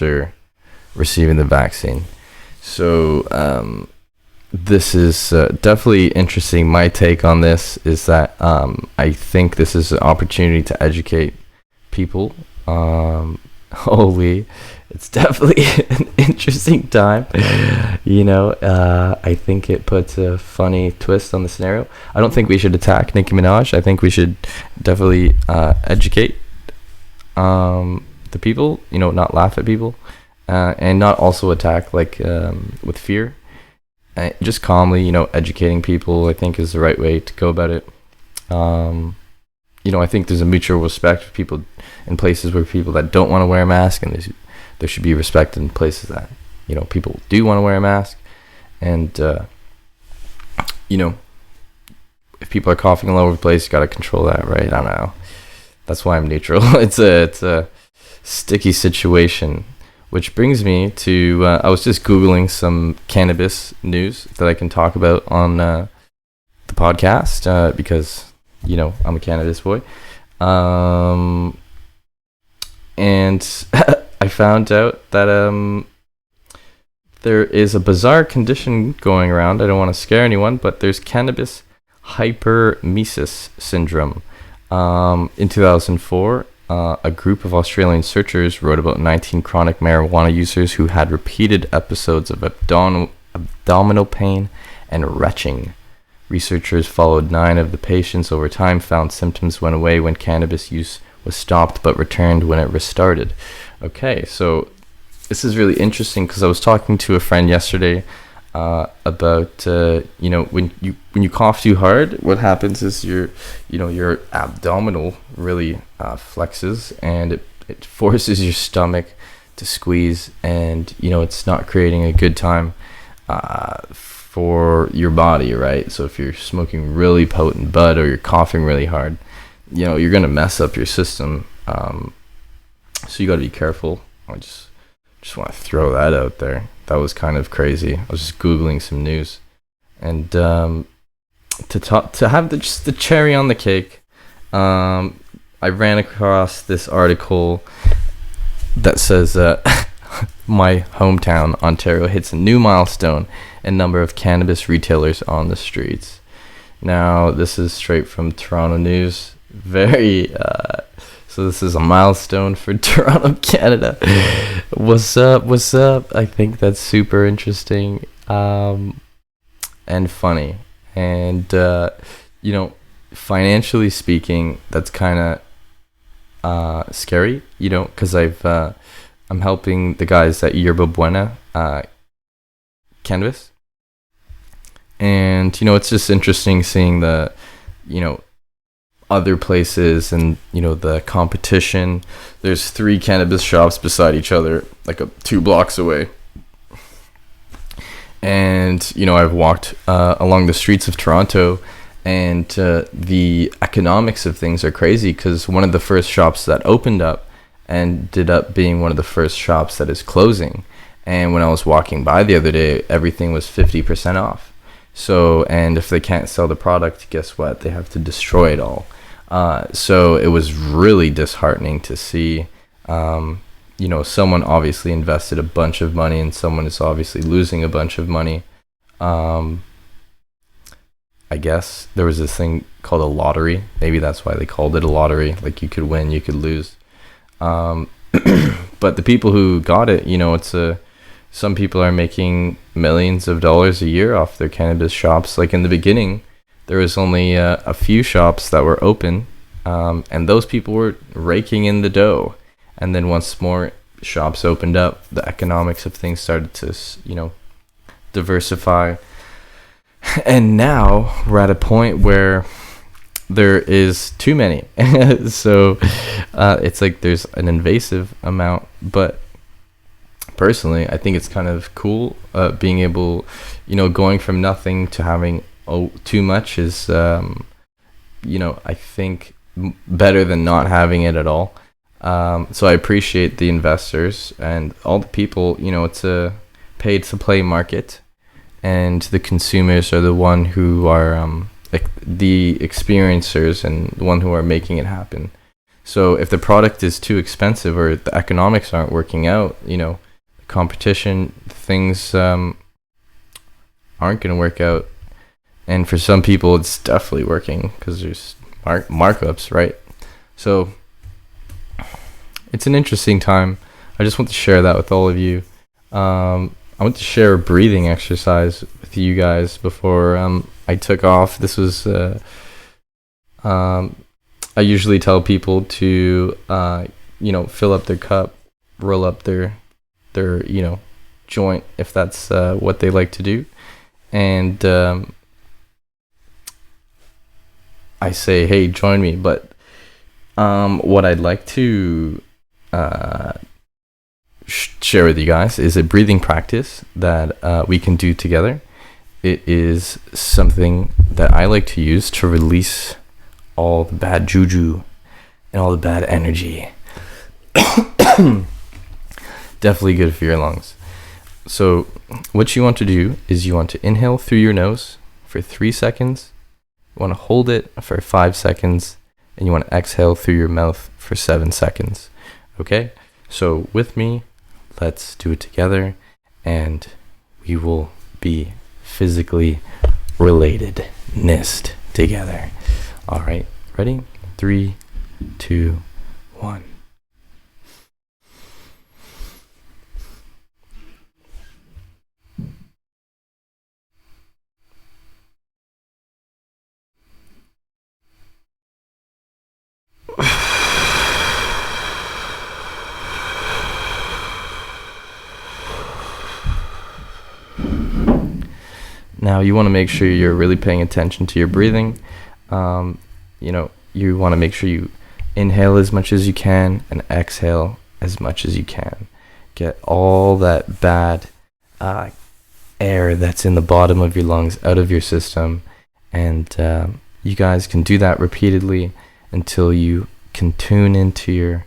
after receiving the vaccine. So this is definitely interesting. My take on this is that I think this is an opportunity to educate people. Holy, it's definitely an interesting time. I think it puts a funny twist on the scenario. I don't think we should attack Nicki Minaj. I think we should definitely educate the people, not laugh at people, and not also attack with fear. Just calmly, educating people, I think, is the right way to go about it. I think there's a mutual respect for people in places where people that don't want to wear a mask, and there should be respect in places that, people do want to wear a mask. And, if people are coughing all over the place, you got to control that, right? I don't know. That's why I'm neutral. It's a sticky situation. Which brings me to, I was just Googling some cannabis news that I can talk about on the podcast because, I'm a cannabis boy. And I found out that there is a bizarre condition going around. I don't want to scare anyone, but there's cannabis hypermesis syndrome. In 2004, a group of Australian researchers wrote about 19 chronic marijuana users who had repeated episodes of abdominal pain and retching. Researchers followed 9 of the patients over time, found symptoms went away when cannabis use was stopped, but returned when it restarted. Okay, so this is really interesting because I was talking to a friend yesterday about when you cough too hard, what happens is your abdominal really flexes, and it forces your stomach to squeeze, and it's not creating a good time for your body, right? So if you're smoking really potent bud or you're coughing really hard, you're gonna mess up your system. So you got to be careful. I just want to throw that out there. That was kind of crazy. I was just Googling some news. And to have just the cherry on the cake, I ran across this article that says my hometown, Ontario, hits a new milestone in number of cannabis retailers on the streets. Now, this is straight from Toronto News. So this is a milestone for Toronto, Canada. What's up? I think that's super interesting and funny. And, financially speaking, that's kind of scary, because I'm helping the guys at Yerba Buena Cannabis. And, it's just interesting seeing the, other places and the competition. There's 3 cannabis shops beside each other, 2 blocks away, and I've walked along the streets of Toronto, and the economics of things are crazy because one of the first shops that opened up ended up being one of the first shops that is closing. And when I was walking by the other day, everything was 50% off. So, and if they can't sell the product, guess what? They have to destroy it all. So it was really disheartening to see, someone obviously invested a bunch of money and someone is obviously losing a bunch of money. I guess there was this thing called a lottery. Maybe that's why they called it a lottery. Like you could win, you could lose. But the people who got it, some people are making millions of dollars a year off their cannabis shops. Like in the beginning, there was only a few shops that were open, and those people were raking in the dough. And then once more shops opened up, the economics of things started to, diversify. And now we're at a point where there is too many. So it's like there's an invasive amount. But personally, I think it's kind of cool being able, going from nothing to having too much is, I think better than not having it at all. So I appreciate the investors and all the people. It's a paid to play market, and the consumers are the one who are the experiencers and the one who are making it happen. So if the product is too expensive or the economics aren't working out, the competition, things aren't going to work out. And for some people, it's definitely working because there's markups, right? So it's an interesting time. I just want to share that with all of you. I want to share a breathing exercise with you guys before I took off. This was I usually tell people to fill up their cup, roll up their joint if that's what they like to do, and I say, hey, join me. But what I'd like to share with you guys is a breathing practice that we can do together. It is something that I like to use to release all the bad juju and all the bad energy. Definitely good for your lungs. So what you want to do is you want to inhale through your nose for 3 seconds. You want to hold it for 5 seconds, and you want to exhale through your mouth for 7 seconds. Okay? So with me, let's do it together, and we will be physically relatedness together. All right, ready? 3, 2, 1. Now you want to make sure you're really paying attention to your breathing. You want to make sure you inhale as much as you can and exhale as much as you can. Get all that bad air that's in the bottom of your lungs out of your system. And you guys can do that repeatedly until you can tune into your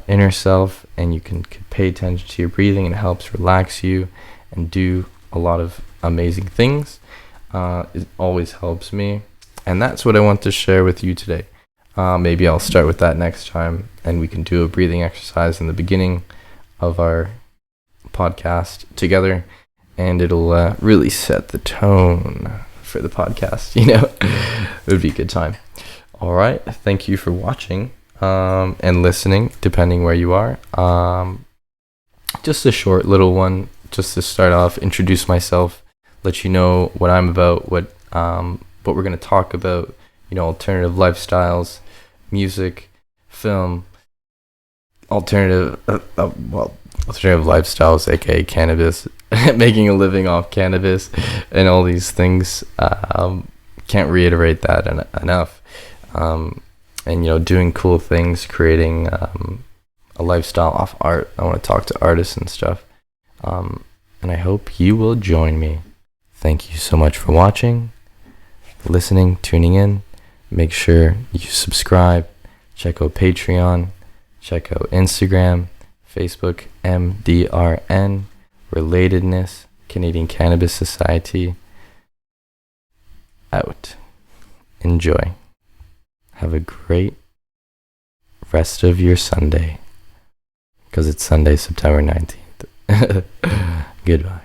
inner self, and you can pay attention to your breathing, and it helps relax you and do a lot of amazing things. It always helps me, and that's what I want to share with you today. Maybe I'll start with that next time, and we can do a breathing exercise in the beginning of our podcast together, and it'll really set the tone for the podcast. It would be a good time. All right, thank you for watching and listening, depending where you are. Just a short little one, just to start off, introduce myself, let you know what I'm about, what we're going to talk about, alternative lifestyles, music, film, alternative lifestyles, aka cannabis, making a living off cannabis, and all these things. Can't reiterate that enough. And doing cool things, creating a lifestyle off art. I want to talk to artists and stuff. And I hope you will join me. Thank you so much for watching, listening, tuning in. Make sure you subscribe. Check out Patreon. Check out Instagram, Facebook, MDRN, Relatedness, Canadian Cannabis Society. Out. Enjoy. Have a great rest of your Sunday, because it's Sunday, September 19th. Goodbye.